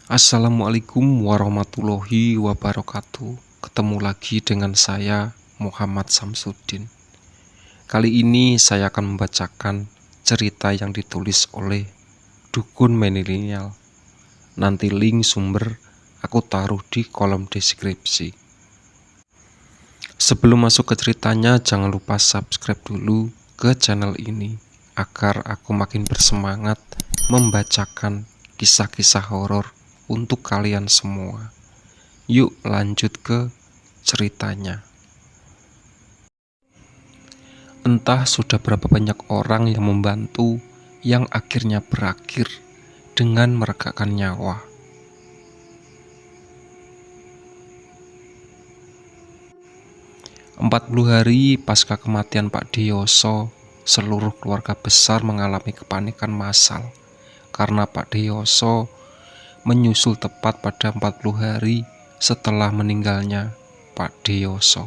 Assalamualaikum warahmatullahi wabarakatuh. Ketemu lagi dengan saya, Muhammad Samsuddin. Kali ini saya akan membacakan cerita yang ditulis oleh Dukun Milenial. Nanti link sumber aku taruh di kolom deskripsi. Sebelum masuk ke ceritanya, jangan lupa subscribe dulu ke channel ini agar aku makin bersemangat membacakan kisah-kisah horor untuk kalian semua. Yuk lanjut ke ceritanya. Entah sudah berapa banyak orang yang membantu yang akhirnya berakhir dengan meregakan nyawa. Empat 40 hari pasca kematian Pak Deyoso, seluruh keluarga besar mengalami kepanikan massal karena Pak Deyoso menyusul tepat pada 40 hari setelah meninggalnya Pak Deyoso.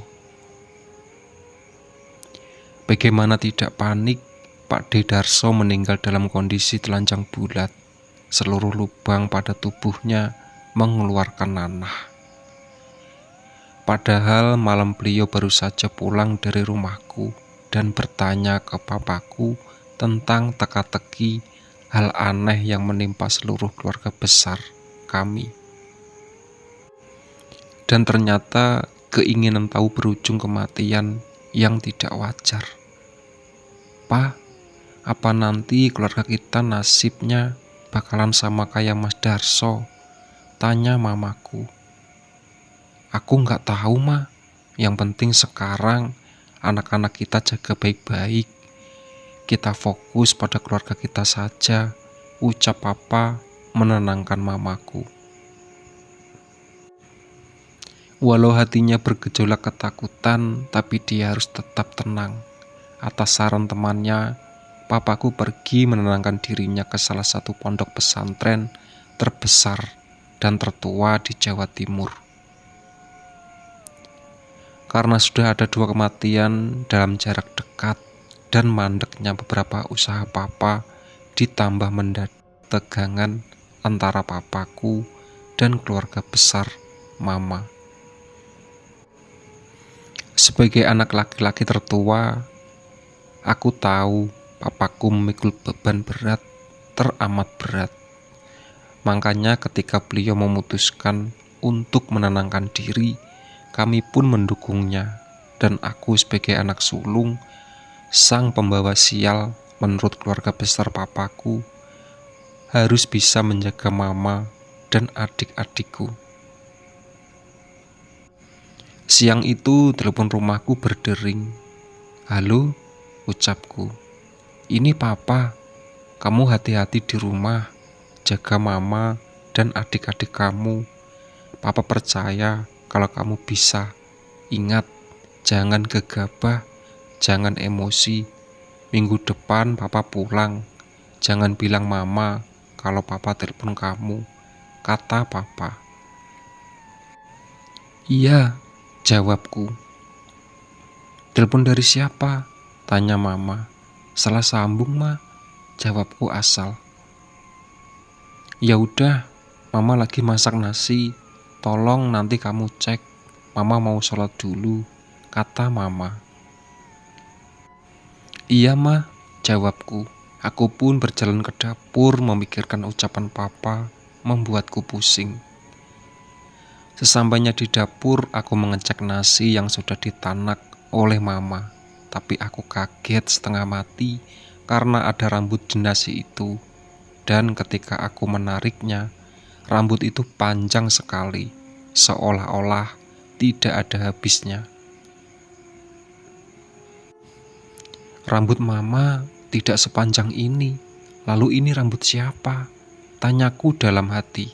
Bagaimana tidak panik, Pak Dedarso meninggal dalam kondisi telanjang bulat. Seluruh lubang pada tubuhnya mengeluarkan nanah. Padahal malam beliau baru saja pulang dari rumahku dan bertanya ke papaku tentang teka-teki hal aneh yang menimpa seluruh keluarga besar kami. Dan ternyata keinginan tahu berujung kematian yang tidak wajar. "Pa, apa nanti keluarga kita nasibnya bakalan sama kayak Mas Darso?" tanya mamaku. "Aku nggak tahu, Ma. Yang penting sekarang anak-anak kita jaga baik-baik. Kita fokus pada keluarga kita saja," ucap papa menenangkan mamaku. Walau hatinya bergejolak ketakutan, tapi dia harus tetap tenang. Atas saran temannya, papaku pergi menenangkan dirinya ke salah satu pondok pesantren terbesar dan tertua di Jawa Timur. Karena sudah ada 2 kematian dalam jarak dekat dan mandeknya beberapa usaha papa, ditambah mendadak tegangan antara papaku dan keluarga besar mama. Sebagai anak laki-laki tertua, aku tahu papaku memikul beban berat, teramat berat. Makanya ketika beliau memutuskan untuk menenangkan diri, kami pun mendukungnya. Dan aku sebagai anak sulung, sang pembawa sial menurut keluarga besar papaku, harus bisa menjaga mama dan adik-adikku. Siang itu telepon rumahku berdering. "Halo," ucapku. "Ini papa. Kamu hati-hati di rumah. Jaga mama dan adik-adik kamu. Papa percaya kalau kamu bisa. Ingat, jangan gegabah, jangan emosi. Minggu depan papa pulang. Jangan bilang mama kalau papa telepon kamu," kata papa. "Iya," jawabku. "Telepon dari siapa?" tanya mama. "Salah sambung, Ma," jawabku asal. "Ya udah, mama lagi masak nasi. Tolong nanti kamu cek. Mama mau sholat dulu," kata mama. "Iya, Ma," jawabku. Aku pun berjalan ke dapur memikirkan ucapan papa membuatku pusing. Sesampainya di dapur, aku mengecek nasi yang sudah ditanak oleh mama. Tapi aku kaget setengah mati karena ada rambut di nasi itu. Dan ketika aku menariknya, rambut itu panjang sekali, seolah-olah tidak ada habisnya. "Rambut mama tidak sepanjang ini. Lalu ini rambut siapa?" tanyaku dalam hati.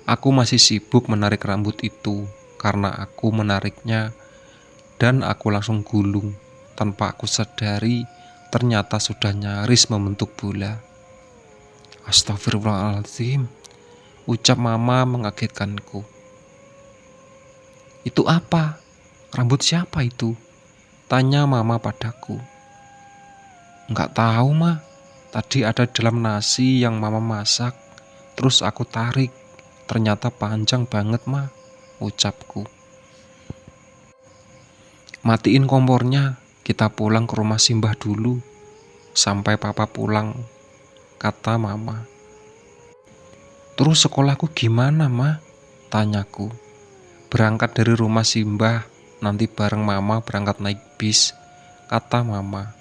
Aku masih sibuk menarik rambut itu karena aku menariknya dan aku langsung gulung. Tanpa aku sadari, ternyata sudah nyaris membentuk bola. "Astagfirullahaladzim," ucap mama mengagetkanku. "Itu apa? Rambut siapa itu?" tanya mama padaku. "Nggak tahu, Ma. Tadi ada dalam nasi yang mama masak. Terus aku tarik. Ternyata panjang banget, Ma, ucapku. Matiin kompornya, kita pulang ke rumah Simbah dulu. Sampai papa pulang, kata mama. Terus sekolahku gimana, Ma? Tanyaku. Berangkat dari rumah Simbah, nanti bareng mama berangkat naik bis, kata mama.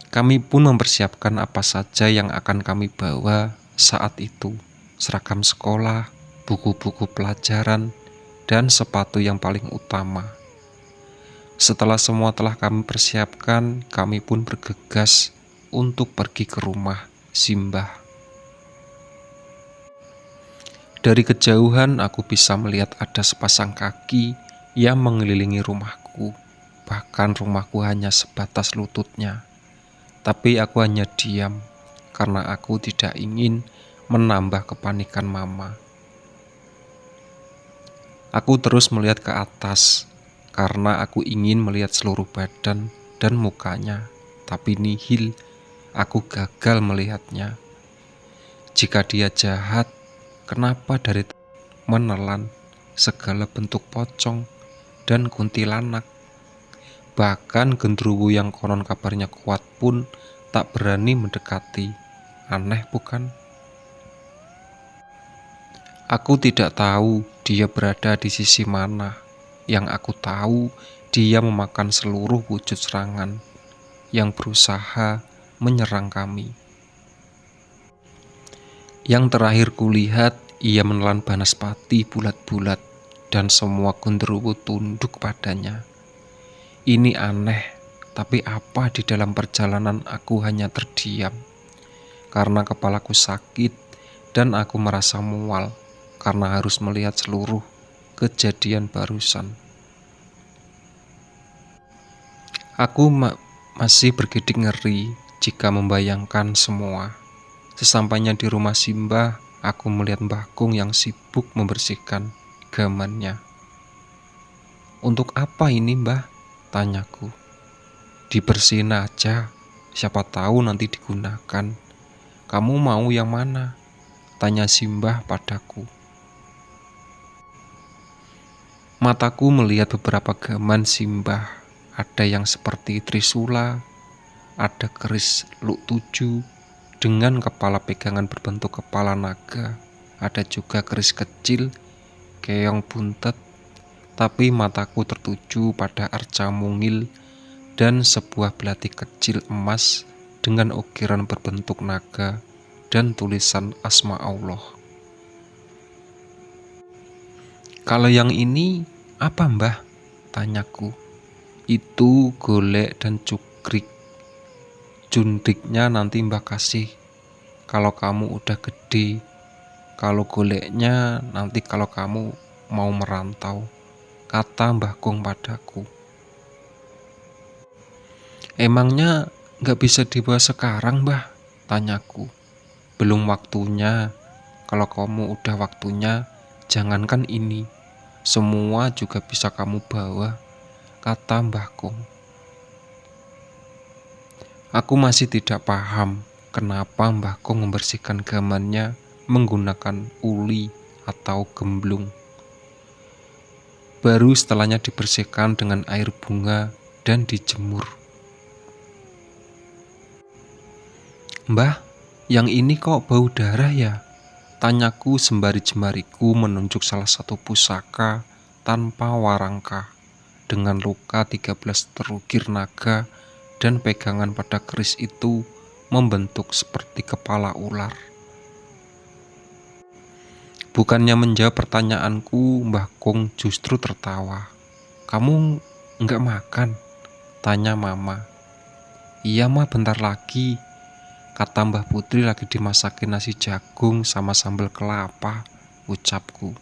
Kami pun mempersiapkan apa saja yang akan kami bawa saat itu. Seragam sekolah, buku-buku pelajaran, dan sepatu yang paling utama. Setelah semua telah kami persiapkan, kami pun bergegas untuk pergi ke rumah Simbah. Dari kejauhan aku bisa melihat ada sepasang kaki yang mengelilingi rumahku. Bahkan rumahku hanya sebatas lututnya. Tapi aku hanya diam karena aku tidak ingin menambah kepanikan mama. Aku terus melihat ke atas karena aku ingin melihat seluruh badan dan mukanya. Tapi nihil, aku gagal melihatnya. Jika dia jahat, kenapa dari menelan segala bentuk pocong dan kuntilanak? Bahkan genderuwo yang konon kabarnya kuat pun tak berani mendekati. Aneh bukan? Aku tidak tahu dia berada di sisi mana. Yang aku tahu, dia memakan seluruh wujud serangan yang berusaha menyerang kami. Yang terakhir kulihat, ia menelan banaspati bulat-bulat dan semua genderuwo tunduk padanya. Ini aneh, tapi apa di dalam perjalanan aku hanya terdiam karena kepalaku sakit dan aku merasa mual karena harus melihat seluruh kejadian barusan. Aku masih bergidik ngeri jika membayangkan semua. Sesampainya di rumah Simbah, aku melihat Mbah Kung yang sibuk membersihkan gamannya. Untuk apa ini, Mbah? Tanyaku. Dibersihin aja, siapa tahu nanti digunakan. Kamu mau yang mana? Tanya Simbah padaku. Mataku melihat beberapa gaman Simbah. Ada yang seperti trisula, ada keris luk 7 dengan kepala pegangan berbentuk kepala naga. Ada juga keris kecil, keong buntet. Tapi mataku tertuju pada arca mungil dan sebuah belati kecil emas dengan ukiran berbentuk naga dan tulisan asma Allah. Kalau yang ini apa, Mbah? Tanyaku. Itu golek dan cukrik. Jundiknya nanti Mbah kasih kalau kamu udah gede. Kalau goleknya nanti kalau kamu mau merantau, kata Mbah Kung padaku. Emangnya gak bisa dibawa sekarang, Mbah? Tanyaku. Belum waktunya. Kalau kamu udah waktunya, jangankan ini, semua juga bisa kamu bawa, kata Mbah Kung. Aku masih tidak paham kenapa Mbah Kung membersihkan gamannya menggunakan uli atau gemblung. Baru setelahnya dibersihkan dengan air bunga dan dijemur. Mbah, yang ini kok bau darah ya? Tanyaku sembari jemariku menunjuk salah satu pusaka tanpa warangka dengan luka 13 terukir naga dan pegangan pada keris itu membentuk seperti kepala ular. Bukannya menjawab pertanyaanku, Mbah Kung justru tertawa. Kamu enggak makan? Tanya mama. Iya, Ma, bentar lagi, kata Mbah Putri lagi dimasakin nasi jagung sama sambal kelapa, ucapku.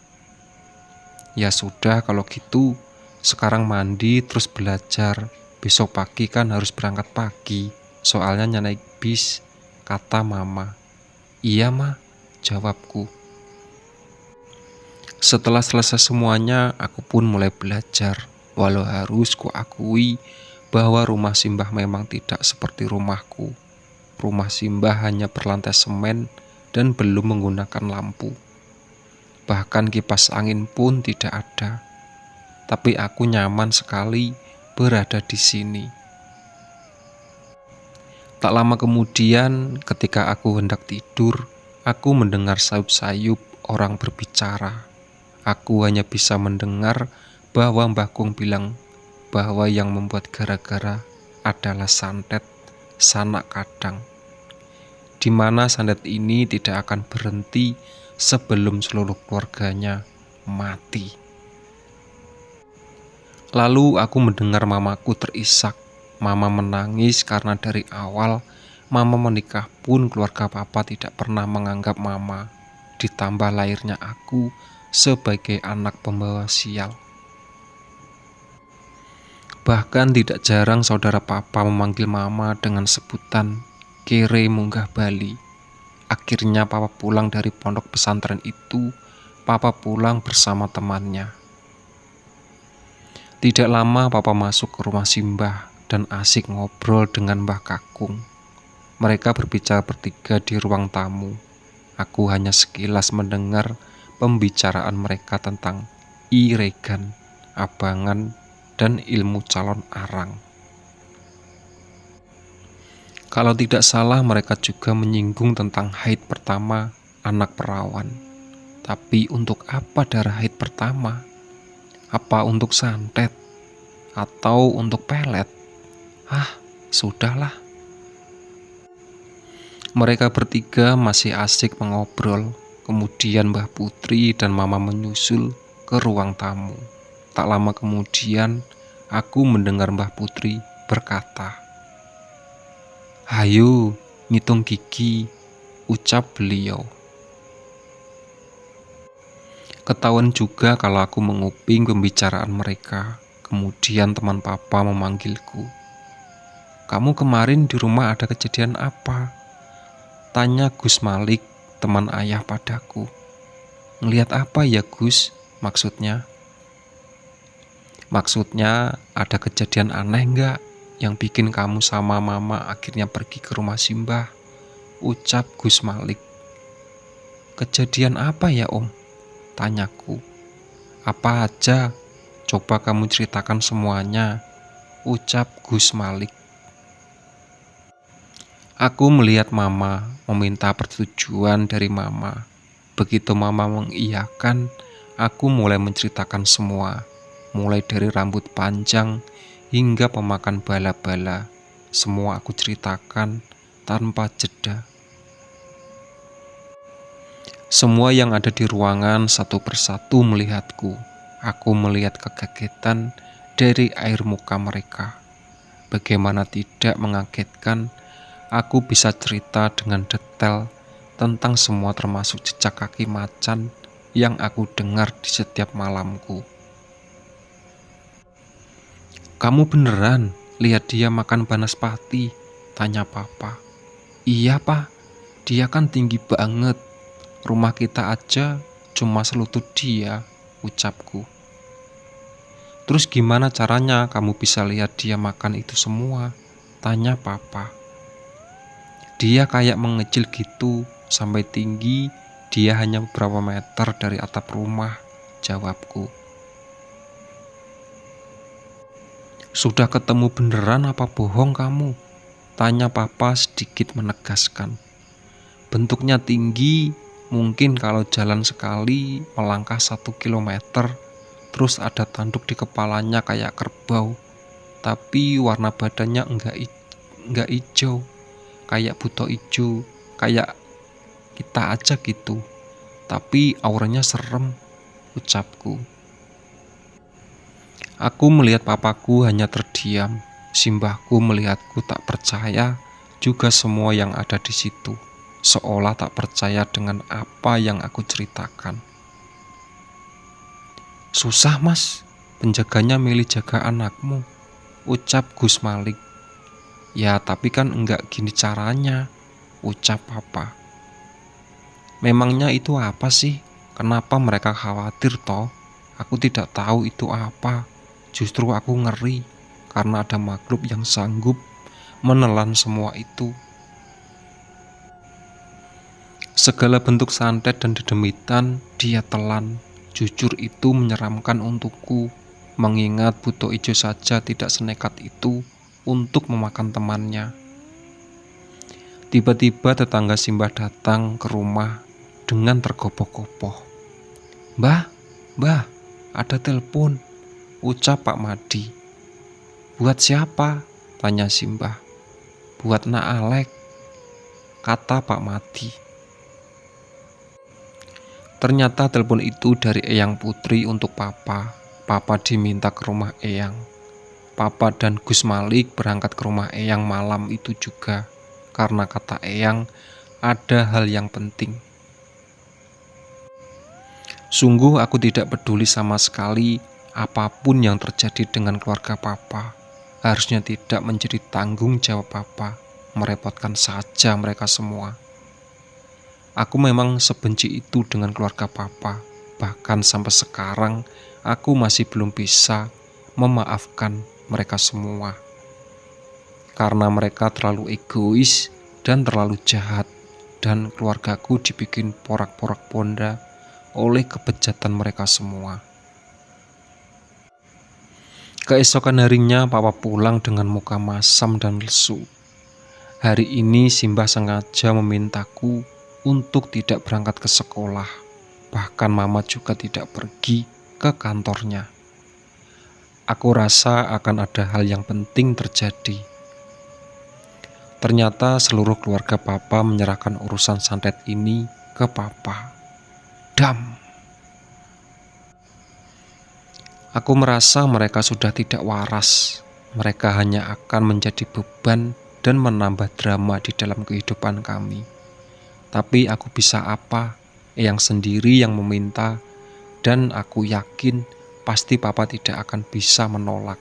Ya sudah kalau gitu, sekarang mandi terus belajar. Besok pagi kan harus berangkat pagi, soalnya naik bis, kata mama. Iya, Ma, jawabku. Setelah selesai semuanya, aku pun mulai belajar. Walau harus kuakui bahwa rumah Simbah memang tidak seperti rumahku. Rumah Simbah hanya berlantai semen dan belum menggunakan lampu. Bahkan kipas angin pun tidak ada. Tapi aku nyaman sekali berada di sini. Tak lama kemudian, ketika aku hendak tidur, aku mendengar sayup-sayup orang berbicara. Aku hanya bisa mendengar bahwa Mbah Kung bilang bahwa yang membuat gara-gara adalah santet sanak kadang, di mana santet ini tidak akan berhenti sebelum seluruh keluarganya mati. Lalu aku mendengar mamaku terisak. Mama menangis karena dari awal mama menikah pun keluarga papa tidak pernah menganggap mama, ditambah lahirnya aku sebagai anak pembawa sial. Bahkan tidak jarang saudara papa memanggil mama dengan sebutan kere munggah Bali. Akhirnya papa pulang dari pondok pesantren itu. Papa pulang bersama temannya. Tidak lama papa masuk ke rumah Simbah dan asik ngobrol dengan Mbah Kakung. Mereka berbicara bertiga di ruang tamu. Aku hanya sekilas mendengar pembicaraan mereka tentang iregan, abangan, dan ilmu calon arang. Kalau tidak salah mereka juga menyinggung tentang haid pertama anak perawan. Tapi untuk apa darah haid pertama? Apa untuk santet? Atau untuk pelet? Sudahlah. Mereka bertiga masih asik mengobrol. Kemudian Mbah Putri dan Mama menyusul ke ruang tamu. Tak lama kemudian, aku mendengar Mbah Putri berkata, "Hayu, ngitung gigi," ucap beliau. Ketahuan juga kalau aku menguping pembicaraan mereka. Kemudian teman papa memanggilku. "Kamu kemarin di rumah ada kejadian apa?" Tanya Gus Malik, teman ayah padaku. "Ngelihat apa ya Gus?" Maksudnya ada kejadian aneh enggak yang bikin kamu sama mama akhirnya pergi ke rumah Simbah? Ucap Gus Malik. "Kejadian apa ya Om?" Tanyaku. "Apa aja? Coba kamu ceritakan semuanya," ucap Gus Malik. Aku melihat mama, meminta persetujuan dari mama. Begitu mama mengiyakan, aku mulai menceritakan semua. Mulai dari rambut panjang hingga pemakan bala-bala. Semua aku ceritakan tanpa jeda. Semua yang ada di ruangan satu persatu melihatku. Aku melihat kekagetan dari air muka mereka. Bagaimana tidak mengagetkan, aku bisa cerita dengan detail tentang semua termasuk jejak kaki macan yang aku dengar di setiap malamku. "Kamu beneran lihat dia makan banaspati?" tanya papa. "Iya pak, dia kan tinggi banget. Rumah kita aja cuma selutut dia," ucapku. "Terus gimana caranya kamu bisa lihat dia makan itu semua?" tanya papa. "Dia kayak mengecil gitu, sampai tinggi dia hanya beberapa meter dari atap rumah," jawabku. "Sudah ketemu beneran apa bohong kamu?" tanya papa sedikit menegaskan. "Bentuknya tinggi, mungkin kalau jalan sekali melangkah 1 kilometer, terus ada tanduk di kepalanya kayak kerbau, tapi warna badannya enggak hijau, kayak buto hijau, kayak kita aja gitu, tapi auranya serem," ucapku. Aku melihat papaku hanya terdiam. Simbahku melihatku tak percaya, juga semua yang ada di situ, seolah tak percaya dengan apa yang aku ceritakan. "Susah mas, penjaganya milih jaga anakmu," ucap Gus Malik. "Ya tapi kan enggak gini caranya," ucap papa. "Memangnya itu apa sih? Kenapa mereka khawatir toh? Aku tidak tahu itu apa. Justru aku ngeri karena ada makhluk yang sanggup menelan semua itu." Segala bentuk santet dan dedemitan dia telan. Jujur itu menyeramkan untukku, mengingat Buto Ijo saja tidak senekat itu untuk memakan temannya. Tiba-tiba tetangga Simbah datang ke rumah dengan tergopoh-gopoh. "Mbah, mbah, ada telepon," ucap Pak Madi. "Buat siapa?" tanya Simbah. "Buat Nak Alek," kata Pak Madi. Ternyata telepon itu dari Eyang Putri untuk Papa. Papa diminta ke rumah Eyang. Papa dan Gus Malik berangkat ke rumah Eyang malam itu juga, karena kata Eyang ada hal yang penting. Sungguh aku tidak peduli sama sekali apapun yang terjadi dengan keluarga Papa. Harusnya tidak menjadi tanggung jawab Papa, merepotkan saja mereka semua. Aku memang sebenci itu dengan keluarga Papa. Bahkan sampai sekarang aku masih belum bisa memaafkan mereka semua. Karena mereka terlalu egois dan terlalu jahat, dan keluargaku dibikin porak-porak-ponda oleh kebejatan mereka semua. Keesokan harinya Papa pulang dengan muka masam dan lesu. Hari ini Simbah sengaja memintaku untuk tidak berangkat ke sekolah. Bahkan Mama juga tidak pergi ke kantornya. Aku rasa akan ada hal yang penting terjadi. Ternyata seluruh keluarga Papa menyerahkan urusan santet ini ke Papa. Dam. Aku merasa mereka sudah tidak waras. Mereka hanya akan menjadi beban dan menambah drama di dalam kehidupan kami. Tapi aku bisa apa? Eyang sendiri yang meminta, dan aku yakin pasti Papa tidak akan bisa menolak.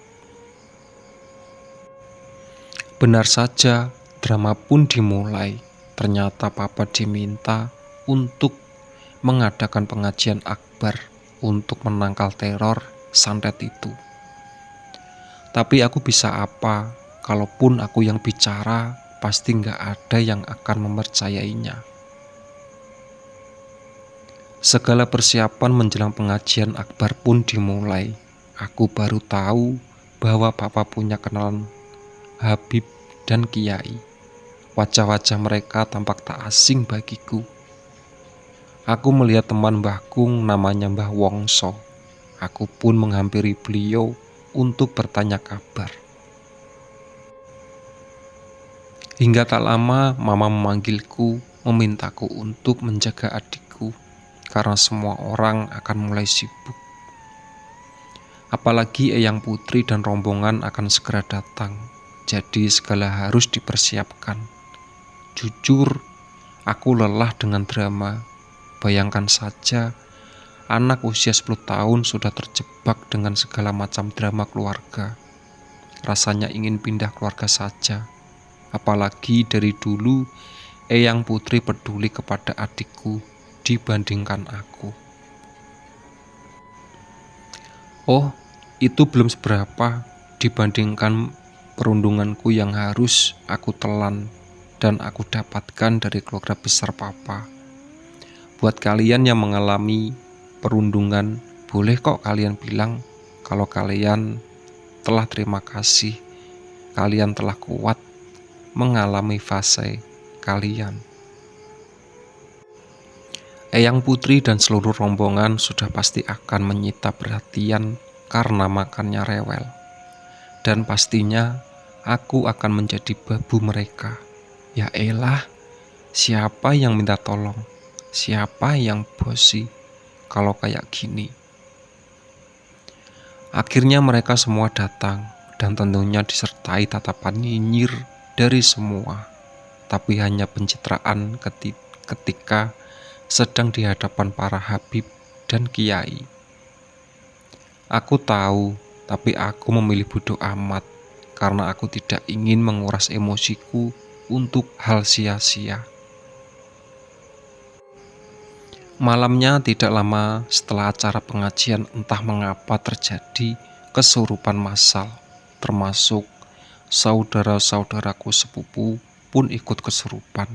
Benar saja, drama pun dimulai. Ternyata Papa diminta untuk mengadakan pengajian akbar untuk menangkal teror santet itu. Tapi aku bisa apa? Kalaupun aku yang bicara, pasti nggak ada yang akan mempercayainya. Segala persiapan menjelang pengajian akbar pun dimulai. Aku baru tahu bahwa Papa punya kenalan Habib dan Kiai. Wajah-wajah mereka tampak tak asing bagiku. Aku melihat teman Mbah Kung namanya Mbah Wongso. Aku pun menghampiri beliau untuk bertanya kabar. Hingga tak lama Mama memanggilku, memintaku untuk menjaga adikku. Karena semua orang akan mulai sibuk. Apalagi Eyang Putri dan rombongan akan segera datang. Jadi segala harus dipersiapkan. Jujur, aku lelah dengan drama. Bayangkan saja, anak usia 10 tahun sudah terjebak dengan segala macam drama keluarga. Rasanya ingin pindah keluarga saja. Apalagi dari dulu Eyang Putri peduli kepada adikku dibandingkan aku. Oh, itu belum seberapa dibandingkan perundunganku yang harus aku telan dan aku dapatkan dari keluarga besar Papa. Buat kalian yang mengalami perundungan, boleh kok kalian bilang kalau kalian telah terima kasih, kalian telah kuat mengalami fase kalian. Eyang Putri dan seluruh rombongan sudah pasti akan menyita perhatian karena makannya rewel. Dan pastinya aku akan menjadi babu mereka. Ya elah, siapa yang minta tolong? Siapa yang bosi kalau kayak gini? Akhirnya mereka semua datang dan tentunya disertai tatapan nyinyir dari semua. Tapi hanya pencitraan ketika sedang di hadapan para habib dan kiai. Aku tahu, tapi aku memilih bodoh amat karena aku tidak ingin menguras emosiku untuk hal sia-sia. Malamnya tidak lama setelah acara pengajian, entah mengapa terjadi kesurupan massal, termasuk saudara-saudaraku sepupu pun ikut kesurupan.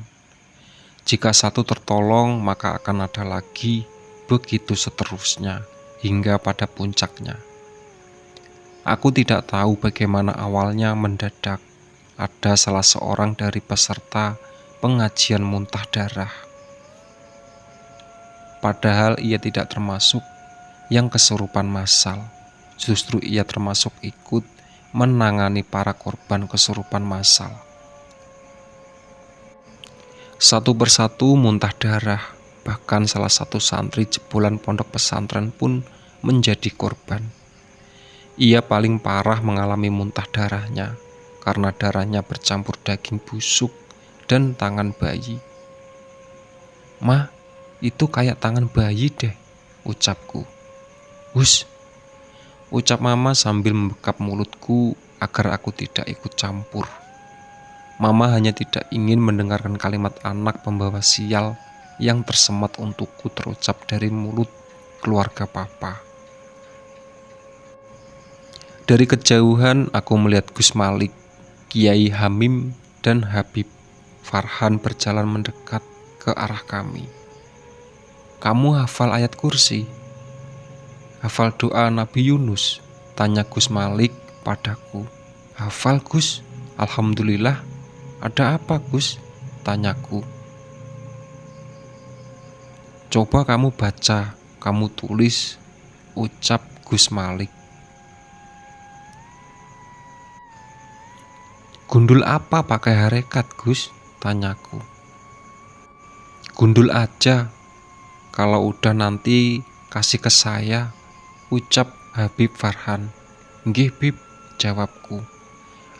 Jika satu tertolong, maka akan ada lagi, begitu seterusnya, hingga pada puncaknya. Aku tidak tahu bagaimana awalnya mendadak ada salah seorang dari peserta pengajian muntah darah. Padahal ia tidak termasuk yang kesurupan massal. Justru ia termasuk ikut menangani para korban kesurupan massal. Satu persatu muntah darah, bahkan salah satu santri jebolan pondok pesantren pun menjadi korban. Ia paling parah mengalami muntah darahnya, karena darahnya bercampur daging busuk dan tangan bayi. "Ma, itu kayak tangan bayi deh," ucapku. "Hus," ucap mama sambil membekap mulutku agar aku tidak ikut campur. Mama hanya tidak ingin mendengarkan kalimat anak pembawa sial yang tersemat untukku terucap dari mulut keluarga papa. Dari kejauhan aku melihat Gus Malik, Kiai Hamim, dan Habib Farhan berjalan mendekat ke arah kami. "Kamu hafal ayat kursi? Hafal doa Nabi Yunus?" tanya Gus Malik padaku. "Hafal, Gus. Alhamdulillah." "Ada apa, Gus?" tanyaku. "Coba kamu baca, kamu tulis," ucap Gus Malik. "Gundul apa pakai harekat, Gus?" tanyaku. "Gundul aja, kalau udah nanti kasih ke saya," ucap Habib Farhan. "Nggih, Bib," jawabku.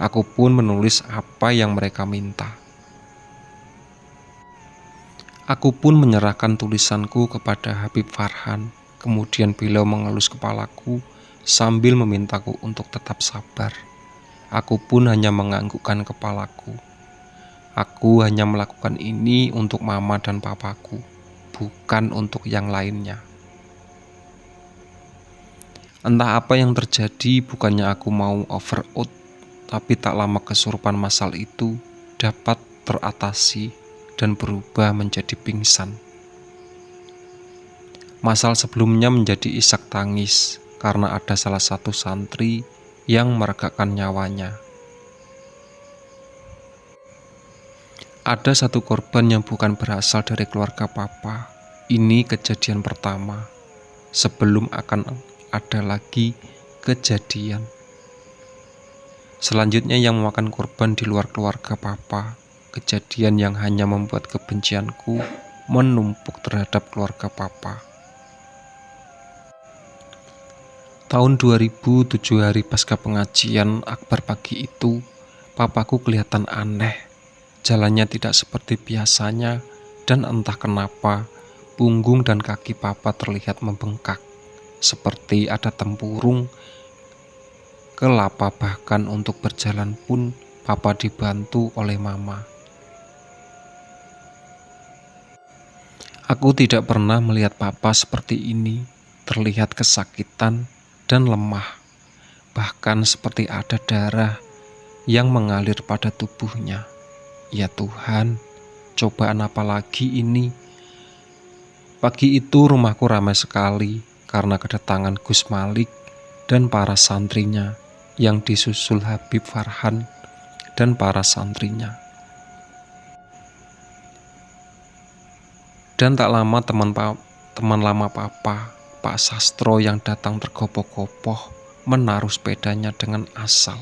Aku pun menulis apa yang mereka minta. Aku pun menyerahkan tulisanku kepada Habib Farhan. Kemudian beliau mengelus kepalaku sambil memintaku untuk tetap sabar. Aku pun hanya menganggukkan kepalaku. Aku hanya melakukan ini untuk mama dan papaku, bukan untuk yang lainnya. Entah apa yang terjadi, bukannya aku mau overout, tapi tak lama kesurupan massal itu dapat teratasi dan berubah menjadi pingsan. Massal sebelumnya menjadi isak tangis karena ada salah satu santri yang meregakkan nyawanya. Ada satu korban yang bukan berasal dari keluarga papa. Ini kejadian pertama, sebelum akan ada lagi kejadian selanjutnya yang memakan korban di luar keluarga papa. Kejadian yang hanya membuat kebencianku menumpuk terhadap keluarga papa. Tahun 2007, hari pasca pengajian akbar pagi itu, papaku kelihatan aneh. Jalannya tidak seperti biasanya, dan entah kenapa punggung dan kaki papa terlihat membengkak, seperti ada tempurung kelapa. Bahkan untuk berjalan pun papa dibantu oleh mama. Aku tidak pernah melihat papa seperti ini, terlihat kesakitan dan lemah, bahkan seperti ada darah yang mengalir pada tubuhnya. Ya Tuhan, cobaan apa lagi ini? Pagi itu rumahku ramai sekali karena kedatangan Gus Malik dan para santrinya yang disusul Habib Farhan dan para santrinya. Dan tak lama teman lama papa, Pak Sastro, yang datang tergopoh-gopoh menaruh sepedanya dengan asal.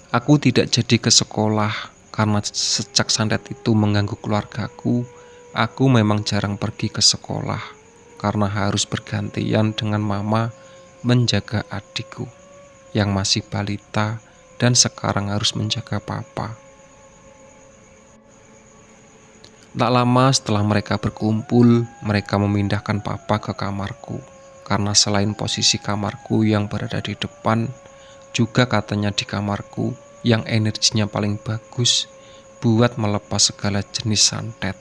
Aku tidak jadi ke sekolah karena sejak santet itu mengganggu keluargaku. Aku memang jarang pergi ke sekolah karena harus bergantian dengan mama menjaga adikku yang masih balita dan sekarang harus menjaga papa. Tak lama setelah mereka berkumpul, mereka memindahkan papa ke kamarku karena selain posisi kamarku yang berada di depan, juga katanya di kamarku yang energinya paling bagus buat melepas segala jenis santet.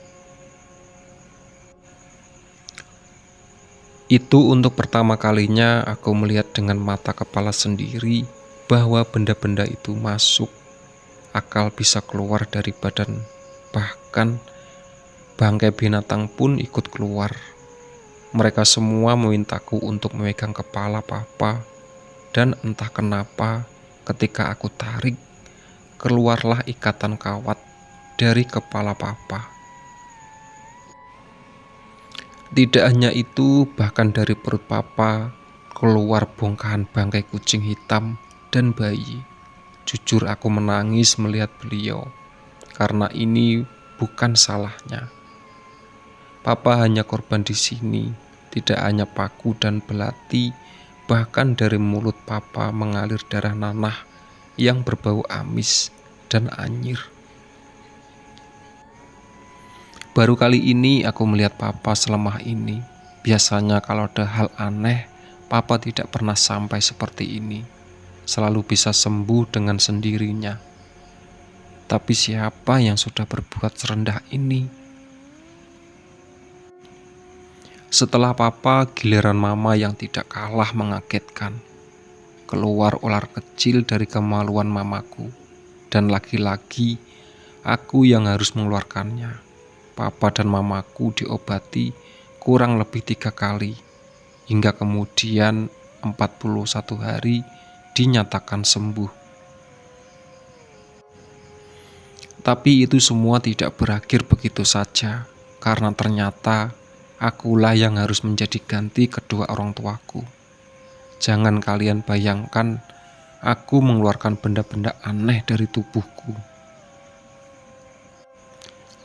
Itu untuk pertama kalinya aku melihat dengan mata kepala sendiri bahwa benda-benda itu masuk, akal bisa keluar dari badan Bahkan bangkai binatang pun ikut keluar. Mereka semua memintaku untuk memegang kepala papa, dan entah kenapa ketika aku tarik, keluarlah ikatan kawat dari kepala papa. Tidak hanya itu, bahkan dari perut papa keluar bongkahan bangkai kucing hitam dan bayi. Jujur aku menangis melihat beliau, karena ini bukan salahnya. Papa hanya korban di sini, tidak hanya paku dan belati, bahkan dari mulut papa mengalir darah nanah yang berbau amis dan anyir. Baru kali ini aku melihat papa selemah ini. Biasanya kalau ada hal aneh, papa tidak pernah sampai seperti ini. Selalu bisa sembuh dengan sendirinya. Tapi siapa yang sudah berbuat serendah ini? Setelah papa, giliran mama yang tidak kalah mengagetkan. Keluar ular kecil dari kemaluan mamaku. Dan lagi-lagi aku yang harus mengeluarkannya. Papa dan mamaku diobati kurang lebih 3 kali. Hingga kemudian 41 hari dinyatakan sembuh. Tapi itu semua tidak berakhir begitu saja. Karena ternyata akulah yang harus menjadi ganti kedua orang tuaku. Jangan kalian bayangkan aku mengeluarkan benda-benda aneh dari tubuhku.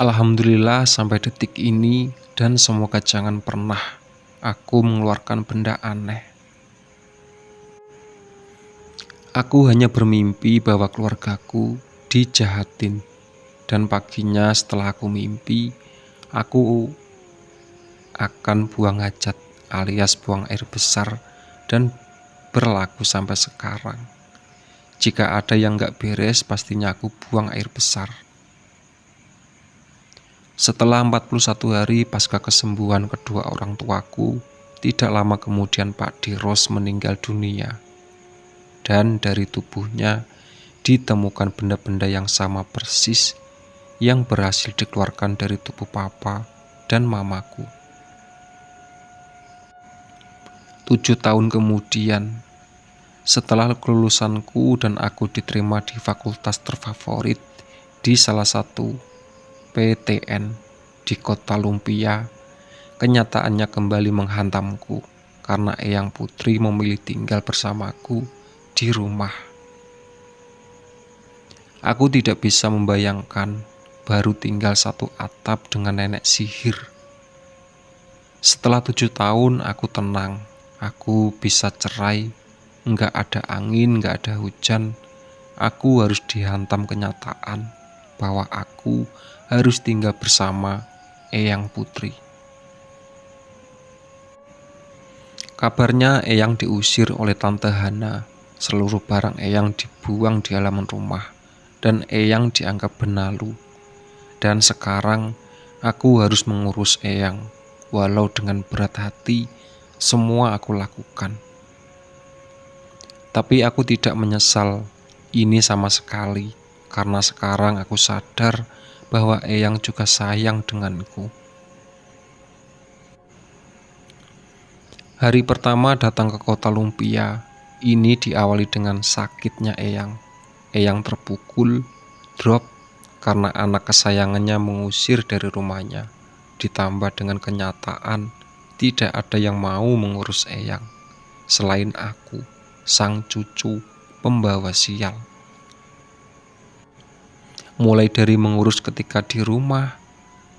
Alhamdulillah sampai detik ini, dan semoga jangan pernah aku mengeluarkan benda aneh. Aku hanya bermimpi bahwa keluargaku dijahatin, dan paginya setelah aku mimpi, aku akan buang hajat alias buang air besar, dan berlaku sampai sekarang. Jika ada yang gak beres, pastinya aku buang air besar. Setelah 41 hari pasca kesembuhan kedua orang tuaku, tidak lama kemudian Pak Diros meninggal dunia. Dan dari tubuhnya ditemukan benda-benda yang sama persis yang berhasil dikeluarkan dari tubuh papa dan mamaku. 7 tahun kemudian, setelah kelulusanku dan aku diterima di fakultas terfavorit di salah satu PTN di kota Lumpia, kenyataannya kembali menghantamku karena Eyang Putri memilih tinggal bersamaku di rumah. Aku tidak bisa membayangkan baru tinggal satu atap dengan nenek sihir. Setelah 7 tahun aku tenang, aku bisa cerai, nggak ada angin, nggak ada hujan. Aku harus dihantam kenyataan bahwa aku harus tinggal bersama Eyang Putri. Kabarnya Eyang diusir oleh Tante Hana. Seluruh barang Eyang dibuang di halaman rumah, dan Eyang dianggap benalu. Dan sekarang aku harus mengurus Eyang, walau dengan berat hati semua aku lakukan. Tapi aku tidak menyesal ini sama sekali, karena sekarang aku sadar bahwa Eyang juga sayang denganku. Hari pertama datang ke kota Lumpia, ini diawali dengan sakitnya Eyang. Eyang terpukul, drop, karena anak kesayangannya mengusir dari rumahnya. Ditambah dengan kenyataan, tidak ada yang mau mengurus Eyang, selain aku, sang cucu pembawa sial. Mulai dari mengurus ketika di rumah,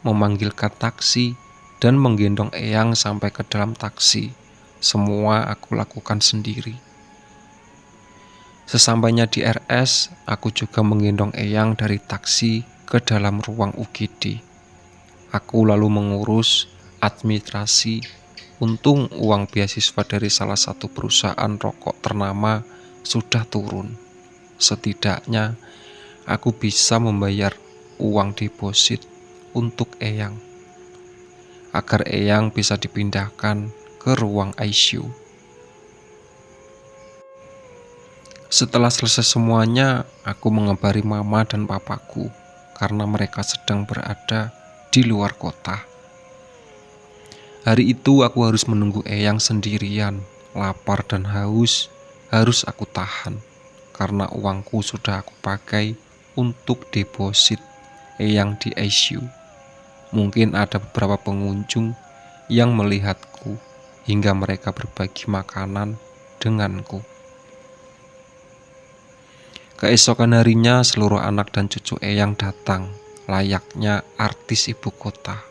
memanggilkan taksi, dan menggendong Eyang sampai ke dalam taksi. Semua aku lakukan sendiri. Sesampainya di RS, aku juga menggendong Eyang dari taksi ke dalam ruang UGD. Aku lalu mengurus administrasi. Untung uang beasiswa dari salah satu perusahaan rokok ternama sudah turun. Setidaknya aku bisa membayar uang deposit untuk Eyang, agar Eyang bisa dipindahkan ke ruang ICU. Setelah selesai semuanya, aku mengabari mama dan papaku, karena mereka sedang berada di luar kota. Hari itu aku harus menunggu Eyang sendirian. Lapar dan haus harus aku tahan karena uangku sudah aku pakai untuk deposit Eyang di ICU. Mungkin ada beberapa pengunjung yang melihatku hingga mereka berbagi makanan denganku. Keesokan harinya seluruh anak dan cucu Eyang datang, layaknya artis ibu kota.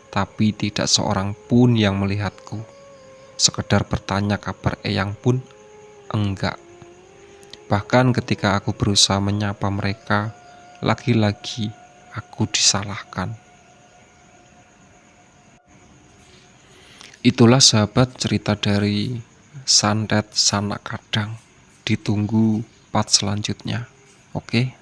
Tapi tidak seorang pun yang melihatku. Sekedar bertanya kabar Eyang pun enggak. Bahkan ketika aku berusaha menyapa mereka, lagi-lagi aku disalahkan. Itulah sahabat cerita dari Santet Sanak Kadang. Ditunggu part selanjutnya. Oke.